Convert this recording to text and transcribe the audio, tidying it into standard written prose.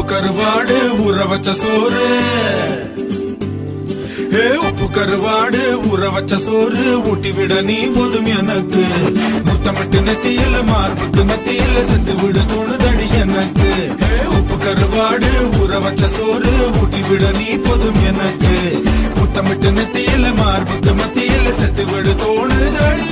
உப்பு கருவாடு ஊற வச்ச சோறு. உப்பு கருவாடு ஊற வச்ச சோறு ஊட்டி விட நீ போதும் எனக்கு. முத்தமிட்டு நெத்தியில மார்புக்கு மத்தியில செத்து விட தோணுதடி எனக்கு. உப்பு கருவாடு ஊற வச்ச சோறு ஊட்டி விட நீ போதும் எனக்கு. முத்தமிட்டு நெத்தியில மார்புக்கு மத்தியில செத்து விட தோணுதடி.